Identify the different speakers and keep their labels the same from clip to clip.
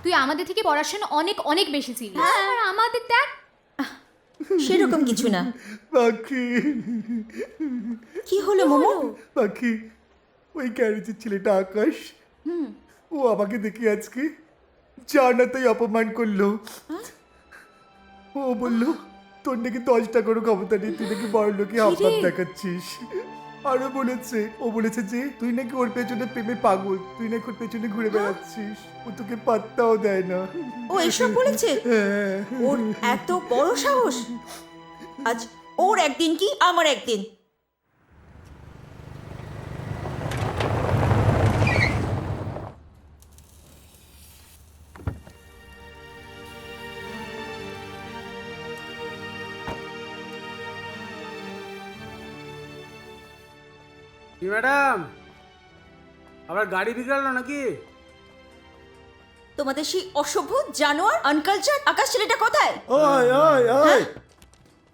Speaker 1: তুই আমাদের থেকে পড়াশোনা অনেক অনেক বেশি সিরিয়াস, আর আমাদের দেখ
Speaker 2: সেরকম কিছু না।
Speaker 3: পাখি
Speaker 2: কি হলো মোমো?
Speaker 3: পাখি, ওই গ্যারেজের ছেলেটা আকাশ, ও আমাকে দেখে আজকে জানাতেই অপমান করলো। ও বললো তোর নাকি 10 টাকারও ক্ষমতা নেই, তুই নাকি বড় লোকে হাবভাব দেখাচ্ছিস। আরো ও বলেছে যে তুই নাকি ওর পেছনে প্রেমে পাগল, তুই নাকি ওর পেছনে ঘুরে বেড়াচ্ছিস, ও তোকে পাত্তাও দেয় না।
Speaker 2: ও এসব বলেছে?
Speaker 3: হ্যাঁ।
Speaker 2: ওর এত বড় সাহস! আজ ওর একদিন কি আমার একদিন।
Speaker 4: কি ম্যাডাম, আবার গাড়ি বিগড়ালো নাকি?
Speaker 2: তোমাদের সেই অসভ্য জানোয়ার আনকালচার আকাশ ছেলেটা কোথায়?
Speaker 5: ওই ওই ওই,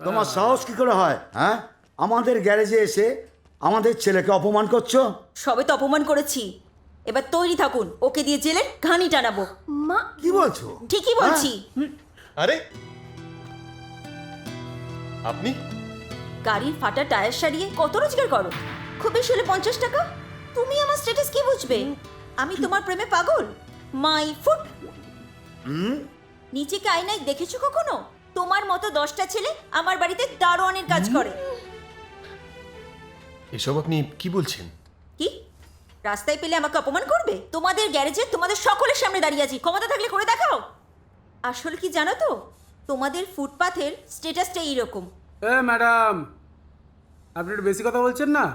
Speaker 5: তোমার সাহস কি করে হয়? হ্যাঁ, আমাদের গ্যারেজে এসে আমাদের ছেলেকে অপমান করছো।
Speaker 2: সবে তো অপমান করেছি, এবার তৈরি থাকুন, ওকে দিয়ে জেলের ঘানি টানাবো।
Speaker 1: মা
Speaker 5: কি বলছো?
Speaker 2: ঠিকই বলছি।
Speaker 6: আরে আপনি
Speaker 2: গাড়ির ফাটা টায়ার সারিয়ে কত রোজগার করো? খুব বেশি হলে 50 টাকা। তুমি আমার স্ট্যাটাস কি বুঝবে? আমি তোমার প্রেমে পাগল? My foot. নিচেকে আয়নায় দেখেছো কখনো? তোমার মতো 10টা ছেলে আমার বাড়িতে দারোয়ানের কাজ করে।
Speaker 6: এসব আপনি কি বলছেন?
Speaker 2: কি রাস্তায় পেলে আমাকে অপমান করবে? তোমাদের গ্যারেজে তোমাদের সকলের সামনে দাঁড়িয়ে আছি, ক্ষমতা থাকলে করে দেখাও। আসলে কি জানো তো, তোমাদের ফুটপাথের স্ট্যাটাসটা এইরকম।
Speaker 4: ম্যাডাম, আপনি একটু বেশি কথা বলছেন না?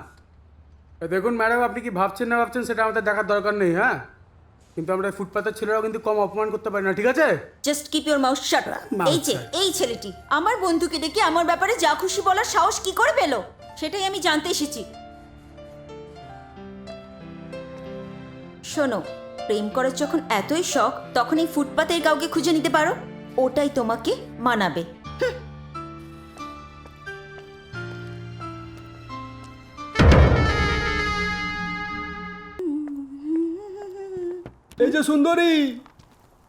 Speaker 4: দেখুন ম্যাডাম, আপনি কি ভাবছেন না ভাবছেন সেটা আমাদের দেখার দরকার নেই। হ্যাঁ, কিন্তু আমরা ফুটপাতের ছেলেরাও কিন্তু কম অপমান করতে পারি না, ঠিক আছে?
Speaker 2: জাস্ট কিপ ইওর মাউথ শাট। এই যে এই ছেলেটি আমার বন্ধুকে ডেকে আমার ব্যাপারে যা খুশি বলার সাহস কি করে পেলো, সেটাই আমি জানতে এসেছি। শোনো, প্রেম করার যখন এতই শখ, তখন এই ফুটপাতের কাউকে খুঁজে নিতে পারো, ওটাই তোমাকে মানাবে।
Speaker 7: এই যে সুন্দরী,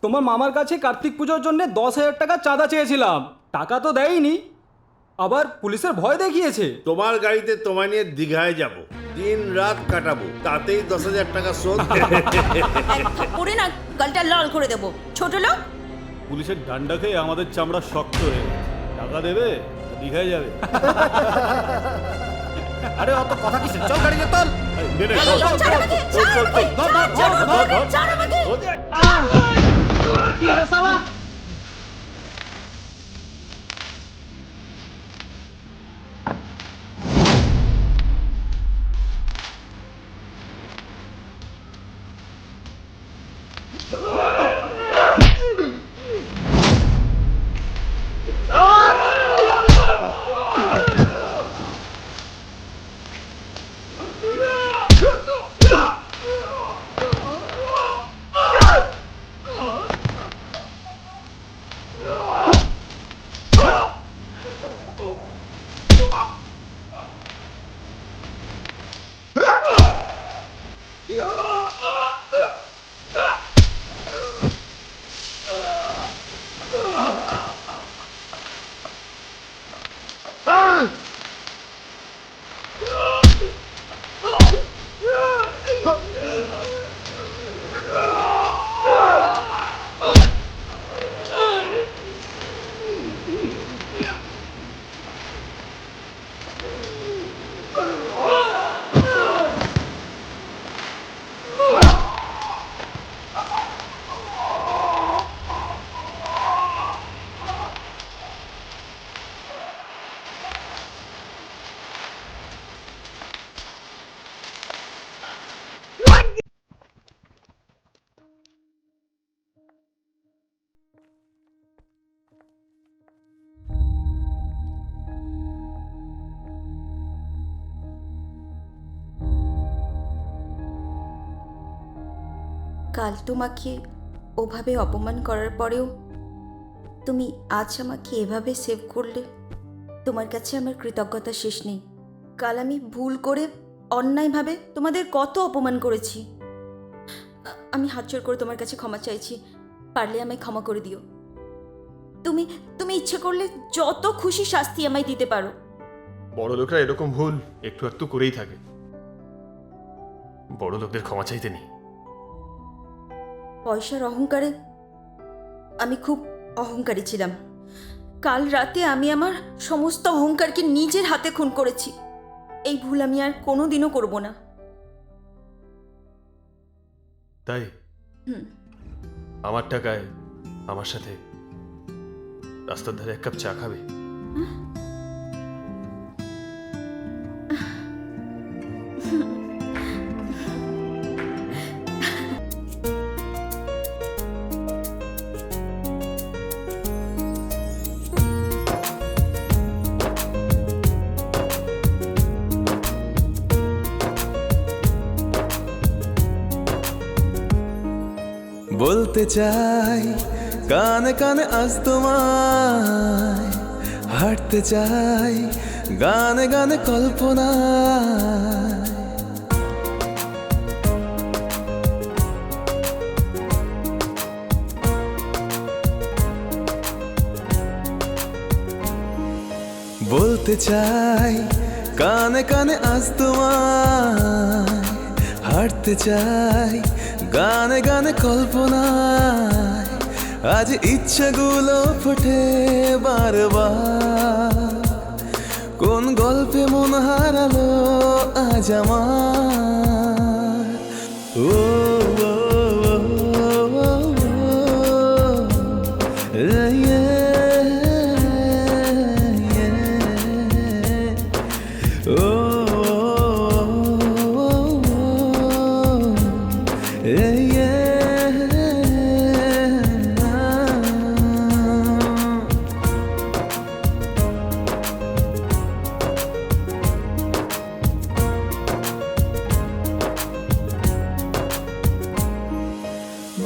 Speaker 7: তোমার মামার কাছে কার্তিক পুজোর জন্য 10,000 টাকা চাঁদা চেয়েছিলাম, টাকা তো দেয়নি, আবার পুলিশের ভয় দেখিয়েছে।
Speaker 8: তোমার গাড়িতে তোমায় নিয়ে দীঘায় যাব, দিন রাত কাটাবো, তাতেই 10,000 টাকা শোধ।
Speaker 2: পড়ে না গালটা লাল করে দেবো, ছোট লোক।
Speaker 9: পুলিশের ডান্ডা খেয়ে আমাদের চামড়া শক্ত হয়ে গেছে। টাকা দেবে, দীঘায় যাবে।
Speaker 5: আরে অত কথা কিসের? চল গাড়িতে তোল।
Speaker 2: ছাড় আমাকে, ছাড় আমাকে। কাল তোমাকে ওভাবে অপমান করার পরেও তুমি আজ আমাকে এভাবে সেভ করলে, তোমার কাছে আমার কৃতজ্ঞতা শেষ নেই। কাল আমি ভুল করে অন্যায়ভাবে তোমাদের কত অপমান করেছি। আমি হাত জোড় করে তোমার কাছে ক্ষমা চাইছি। পারলে আমায় ক্ষমা করে দিও। তুমি তুমি ইচ্ছে করলে যত খুশি শাস্তি আমায় দিতে পারো।
Speaker 6: বড় লোকরা এরকম ভুল একটু একটু করেই থাকে। বড় লোকদের ক্ষমা চাইতে নেই।
Speaker 2: পয়সার অহংকারে আমি খুব অহংকারী ছিলাম। কাল রাতে আমি আমার সমস্ত অহংকারকে নিজের হাতে খুন করেছি। এই ভুল আমি আর কোনোদিনও করব না।
Speaker 6: তাই আমার টাকায় আমার সাথে রাস্তার ধারে এক কাপ চা খাবে?
Speaker 10: বলতে চাই কানে কানে আজ তোমায়, হাঁটতে চাই গানে গানে কল্পনায়। বলতে চাই কানে কানে আজ তোমায়, হাঁটতে চাই গানে গানে কল্পনায়। আজ ইচ্ছেগুলো ফোটে বারবার, কোন গল্পে মন হারালো আজ আমার। ও ও, ও, ও,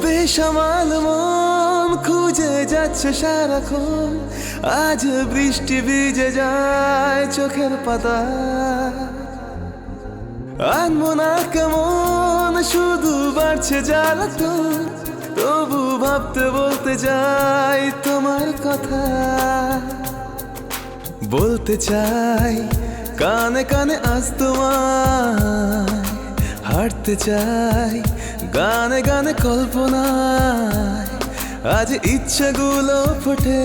Speaker 10: বেসামাল মন খুঁজে যাচ্ছে সারাক্ষণ, আজ বৃষ্টি ভিজে যায় চোখের পাতা। আনমো না কেমন শুধু বাড়ছে জ্বালাতন, তবু ভাবতে বলতে যাই তোমার কথা। বলতে চাই কানে কানে আজ তোমায়, হাঁটতে চাই গানে গানে কল্পনায়। আজ ইচ্ছেগুলো ফোটে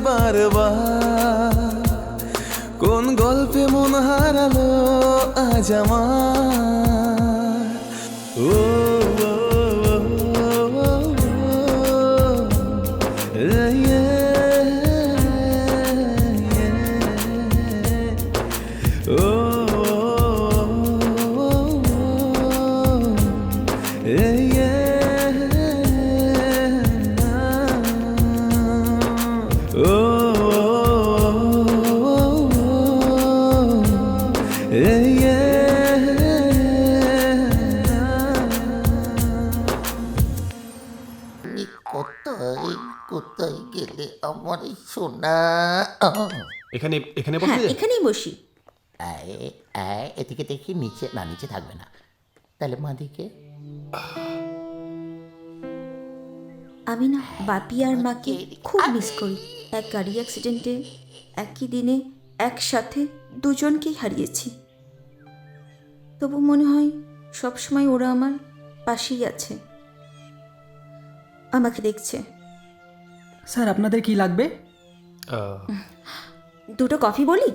Speaker 10: বারবার, কোন গল্পে মন হারালো আজ আমার। ও ও, ও, ও, ও, ও,
Speaker 11: কোথায় কোথায় গেলে আমার এই সোনা?
Speaker 6: এখানে এখানে
Speaker 2: হ্যাঁ,
Speaker 6: বসে
Speaker 2: এখানেই বসি।
Speaker 11: এদিকে দেখি, নিচে না, নিচে থাকবে না। তাহলে মা দিকে।
Speaker 2: আমি না বাপি আর মাকে খুব মিস করি। এক গাড়ি অ্যাক্সিডেন্টে একই দিনে একসাথে দুজনকেই হারিয়েছি। তবু মনে হয় সবসময় ওরা আমার পাশেই আছে, আমাকে দেখছে।
Speaker 7: স্যার আপনাদের কি লাগবে?
Speaker 2: দুটো কফি বলি?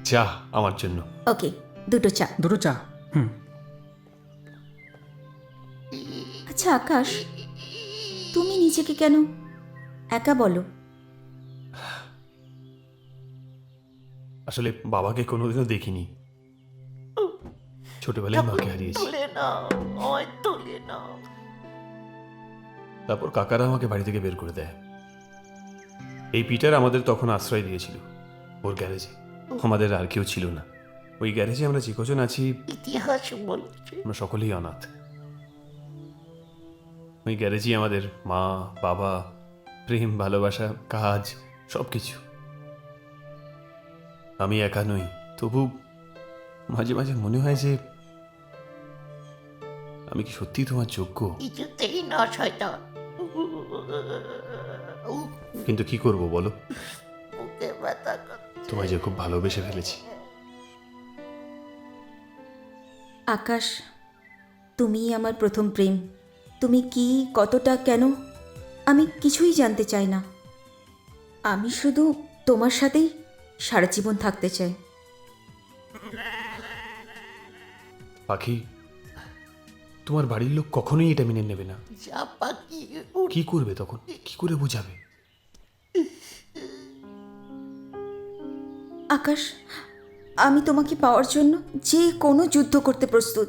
Speaker 6: চা আমার জন্য।
Speaker 2: ওকে, দুটো চা।
Speaker 7: দুটো চা। হুম।
Speaker 2: আচ্ছা আকাশ, তুমি নিজেকে কেন একা বলো?
Speaker 6: আসলে বাবাকে কোনোদিনও দেখিনি, ছোটবেলায় মাকে হারিয়েছি। তারপর কাকারা আমাকে বাড়ি থেকে বের করে দেয়। এই পিটার আমাদের তখন আশ্রয় দিয়েছিল ওর গ্যারেজে। আমাদের আর কেউ ছিল না। ওই গ্যারেজে আমরা যে কজন আছি
Speaker 11: ইতিহাস বলছে
Speaker 6: আমরা সকলেই অনাথ। ওই গ্যারেজই আমাদের মা, বাবা, প্রেম, ভালোবাসা, কাজ, সব কিছু। আমি একা নই, তবু মাঝে মাঝে মনে হয় যে আমি কি সত্যি তোমার যোগ্য?
Speaker 11: কিছুতেই না শয়তান।
Speaker 6: কিন্তু কি করব বলো,
Speaker 11: বুকে ব্যথা করছে।
Speaker 6: তোমায় যে খুব ভালোবেসে ফেলেছি।
Speaker 2: আকাশ, তুমিই আমার প্রথম প্রেম। তুমি কি, কতটা, কেন, আমি কিছুই জানতে চাই না। আমি শুধু তোমার সাথেই সারা জীবন থাকতে চাই।
Speaker 6: পাখি, তোমার বাড়ির লোক কখনোই এটা মেনে নেবে না।
Speaker 11: যা পাখি
Speaker 6: কি করবে তখন, কি করে বুঝাবে?
Speaker 2: আকাশ, আমি তোমাকে পাওয়ার জন্য যে কোনো যুদ্ধ করতে প্রস্তুত।